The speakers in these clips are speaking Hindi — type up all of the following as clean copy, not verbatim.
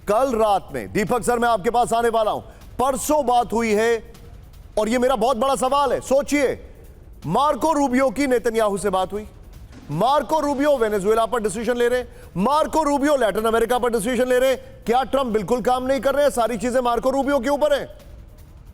कल रात में दीपक सर मैं आपके पास आने वाला हूं, परसों बात हुई है और यह मेरा बहुत बड़ा सवाल है। सोचिए, मार्को रूबियो की नेतन्याहू से बात हुई, मार्को रूबियो वेनेजुएला पर डिसीजन ले रहे हैं, मार्को रूबियो लैटिन अमेरिका पर डिसीजन ले रहे हैं। क्या ट्रंप बिल्कुल काम नहीं कर रहे हैं? सारी चीजें मार्को रूबियो के ऊपर हैं।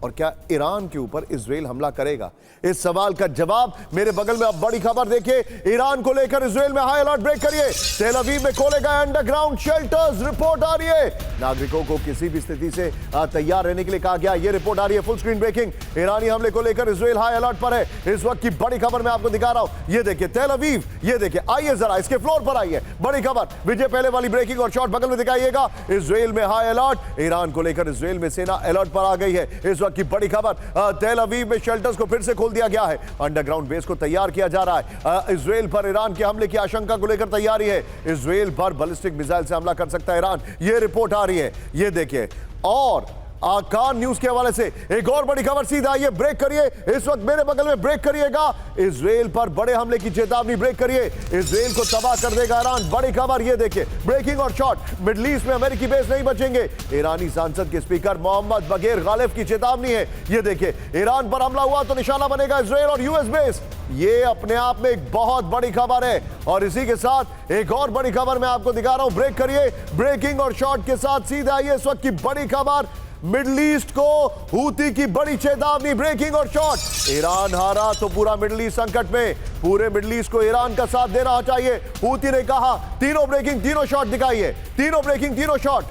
और क्या ईरान के ऊपर इजराइल हमला करेगा? इस सवाल का जवाब मेरे बगल में। अब बड़ी खबर देखिए, ईरान को लेकर इजराइल में हाई अलर्ट ब्रेक करिए। तेल अवीव में खोले गए अंडरग्राउंड शेल्टर्स, रिपोर्ट आ रही है। नागरिकों को किसी भी स्थिति से तैयार रहने के लिए कहा गया। यह रिपोर्ट आ रही है, फुल स्क्रीन ब्रेकिंग। ईरानी हमले को लेकर इजराइल हाई अलर्ट पर है। इस वक्त की बड़ी खबर मैं आपको दिखा रहा हूं। ये देखिए तेल अवीव, ये देखिए, आइए जरा इसके फ्लोर पर आइए। बड़ी खबर, विजय पहले वाली ब्रेकिंग और शॉट बगल में दिखाइएगा। इजराइल में हाई अलर्ट, ईरान को लेकर इजराइल में सेना अलर्ट पर आ गई है। इस वक्त की बड़ी खबर, तेल अवीव में शेल्टर्स को फिर से खोल दिया गया है। अंडरग्राउंड बेस को तैयार किया जा रहा है। इजराइल पर ईरान के हमले की आशंका को लेकर तैयारी है। इजराइल पर बैलिस्टिक मिसाइल से हमला कर सकता है ईरान, यह रिपोर्ट आ रही है। यह देखिए, और आकान न्यूज के हवाले से एक और बड़ी खबर, सीधा आइए ब्रेक करिए। इस वक्त मेरे बगल में ब्रेक करिएगा। इजराइल पर बड़े हमले की चेतावनी, ब्रेक करिए। इजराइल को तबाह कर देगा ईरान, बड़ी खबर। ये देखिए ब्रेकिंग और शॉट, मिडल ईस्ट में अमेरिकी बेस नहीं बचेंगे। ईरानी सांसद के स्पीकर मोहम्मद बगैर गालिब की चेतावनी है। ये देखिए, ईरान पर हमला हुआ तो निशाना बनेगा इजराइल और यूएस बेस। ये अपने आप में एक बहुत बड़ी खबर है। और इसी के साथ एक और बड़ी खबर मैं आपको दिखा रहा हूं, ब्रेक करिए। ब्रेकिंग और शॉट के साथ सीधा आइए। इस वक्त की बड़ी खबर, मिडल ईस्ट को हूती की बड़ी चेतावनी, ब्रेकिंग और शॉट। ईरान हारा तो पूरा मिडल ईस्ट संकट में। पूरे मिडल ईस्ट को ईरान का साथ देना चाहिए। हूती ने कहा तीनों ब्रेकिंग तीनों शॉट दिखाइए, तीनों ब्रेकिंग तीनों शॉट।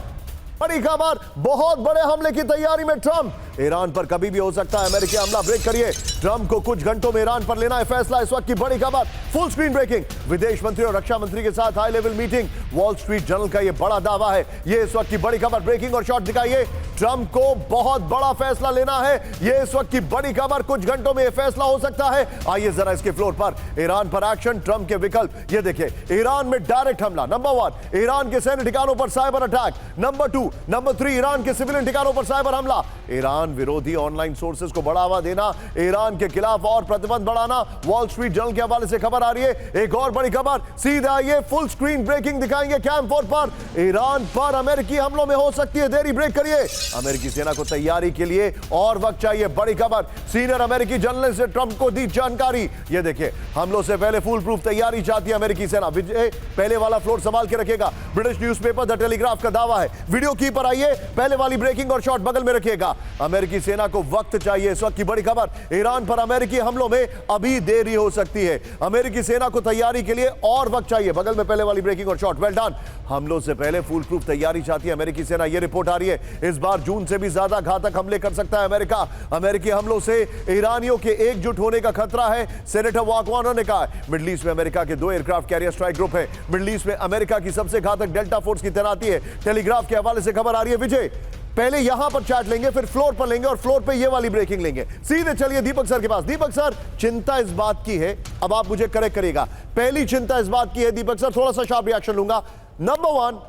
बड़ी खबर, बहुत बड़े हमले की तैयारी में ट्रंप। ईरान पर कभी भी हो सकता है अमेरिकी हमला, ब्रेक करिए। ट्रंप को कुछ घंटों में ईरान पर लेना है फैसला। इस वक्त की बड़ी खबर, फुल स्क्रीन ब्रेकिंग। विदेश मंत्री और रक्षा मंत्री के साथ high level meeting. Wall street journal का यह बड़ा दावा है। यह इस वक्त की बड़ी खबर, ब्रेकिंग और शॉट दिखाइए। ट्रंप को बहुत बड़ा फैसला लेना है। यह इस वक्त की बड़ी खबर, कुछ घंटों में यह फैसला हो सकता है। आइए जरा इसके फ्लोर पर, ईरान पर एक्शन, ट्रंप के विकल्प। यह देखिए, ईरान में डायरेक्ट हमला। नंबर 1, ईरान के सैन्य ठिकानों पर cyber attack. Number 2, number 3, Iran के सिविलियन ठिकानों पर साइबर हमला। ईरान विरोधी ऑनलाइन सोर्सेज को बढ़ावा देना, ईरान के खिलाफ और प्रतिबंध बढ़ाना। वॉल स्ट्रीट जर्नल के हवाले से खबर आ रही है। एक और बड़ी खबर, सीधा ये फुल स्क्रीन ब्रेकिंग दिखाएंगे कैम 4 पर। ईरान पर अमेरिकी हमलों में हो सकती है देरी, ब्रेक करिए। अमेरिकी सेना को तैयारी के लिए और वक्त चाहिए, बड़ी खबर। सीनियर अमेरिकी जर्नलिस्ट ने ट्रंप को दी जानकारी। ये देखिए, हमलों से पहले फुल प्रूफ तैयारी चाहती है अमेरिकी सेना। विजय पहले वाला फ्लोर संभाल के रखेगा। ब्रिटिश न्यूज़पेपर द टेलीग्राफ का दावा है। वीडियो की पर आइए, पहले वाली ब्रेकिंग और शॉट बगल में रखिएगा। अमेरिकी सेना को वक्त चाहिए। इस वक्त की बड़ी खबर, ईरान पर अमेरिकी हमलों में अभी देरी हो सकती है। अमेरिकी सेना को तैयारी के लिए और वक्त चाहिए। बगल में पहले वाली ब्रेकिंग और शॉट, वेल डन। हमलों से पहले फुल प्रूफ तैयारी चाहती है अमेरिकी सेना, यह रिपोर्ट आ रही है। इस बार जून से भी ज्यादा घातक हमले कर सकता है अमेरिका। अमेरिकी हमलों से ईरानियों के एकजुट होने का खतरा है, सेनेटर वाकवाना ने कहा। मिडल ईस्ट में अमेरिका के 2 एयरक्राफ्ट कैरियर स्ट्राइक ग्रुप है। मिडल ईस्ट में अमेरिका की सबसे घातक डेल्टा फोर्स की तैनाती है। टेलीग्राफ के हवाले से खबर आ रही है। विजय पहले यहां पर चैट लेंगे, फिर फ्लोर पर लेंगे और फ्लोर पे ये वाली ब्रेकिंग लेंगे। सीधे चलिए दीपक सर के पास। दीपक सर, चिंता इस बात की है, अब आप मुझे करेक्ट करिएगा। पहली चिंता इस बात की है दीपक सर, थोड़ा सा शार्प रिएक्शन लूंगा। नंबर 1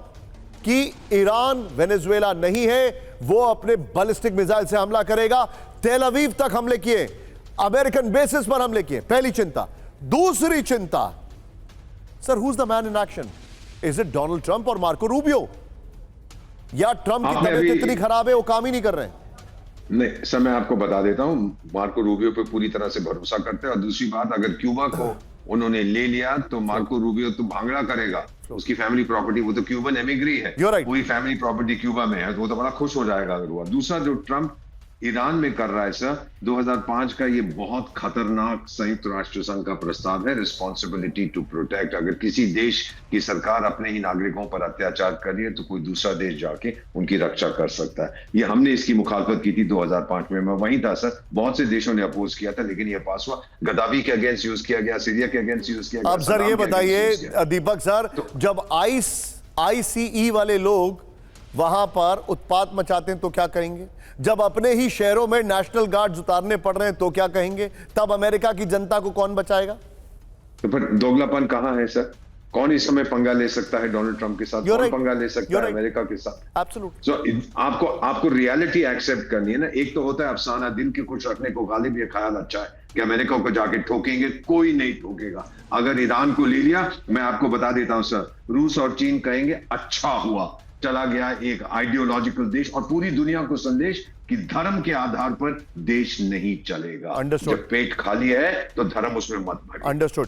कि ईरान वेनेजुएला नहीं है, वो अपने बैलिस्टिक मिसाइल से हमला करेगा। तेल अवीव तक हमले किए, अमेरिकन बेसिस पर हमले किए, पहली चिंता। दूसरी चिंता, sir who is the man in action? Is it Donald Trump और मार्को रूबियो, या ट्रंप की तबीयत इतनी खराब है वो काम ही नहीं कर रहे हैं? नहीं सर, मैं आपको बता देता हूं, मार्को रूबियो पे पूरी तरह से भरोसा करते हैं। और दूसरी बात, अगर क्यूबा को उन्होंने ले लिया तो मार्को रूबियो तो भांगड़ा करेगा। उसकी फैमिली प्रॉपर्टी, वो तो क्यूबन एमिग्री है, पूरी फैमिली प्रॉपर्टी क्यूबा में है, तो वो तो बड़ा खुश हो जाएगा अगर हुआ। दूसरा, जो ट्रंप ईरान में कर रहा है सर, 2005 का ये बहुत खतरनाक संयुक्त राष्ट्र संघ का प्रस्ताव है, रिस्पॉन्सिबिलिटी टू प्रोटेक्ट। अगर किसी देश की सरकार अपने ही नागरिकों पर अत्याचार कर रही है तो कोई दूसरा देश जाके उनकी रक्षा कर सकता है। ये हमने इसकी मुखालफत की थी 2005 में, मैं वहीं था सर। बहुत से देशों ने अपोज किया था, लेकिन ये पास हुआ। गद्दाफी के अगेंस्ट यूज किया गया, सीरिया के अगेंस्ट यूज किया गया। अब सर ये बताइए दीपक सर, जब आईसीई वाले लोग वहां पर उत्पात मचाते हैं तो क्या कहेंगे? जब अपने ही शहरों में नेशनल गार्ड्स उतारने पड़ रहे हैं तो क्या कहेंगे? तब अमेरिका की जनता को कौन बचाएगा? तो फिर दोगलापन कहां है सर? कौन इस समय पंगा ले सकता है डोनाल्ड ट्रंप के साथ? कौन पंगा ले सकता है अमेरिका के साथ? एब्सोल्युटली। सो आपको रियलिटी एक्सेप्ट करनी है ना। एक तो होता है अफसाना, दिल के खुश रखने को गालिब ये ख्याल अच्छा है कि अमेरिका को जाके ठोकेंगे, कोई नहीं ठोकेगा। अगर ईरान को ले लिया, मैं आपको बता देता हूं सर, रूस और चीन कहेंगे अच्छा हुआ, चला गया एक आइडियोलॉजिकल देश और पूरी दुनिया को संदेश कि धर्म के आधार पर देश नहीं चलेगा। Understood. जब पेट खाली है तो धर्म उसमें मत भरिए। अंडरस्टूड।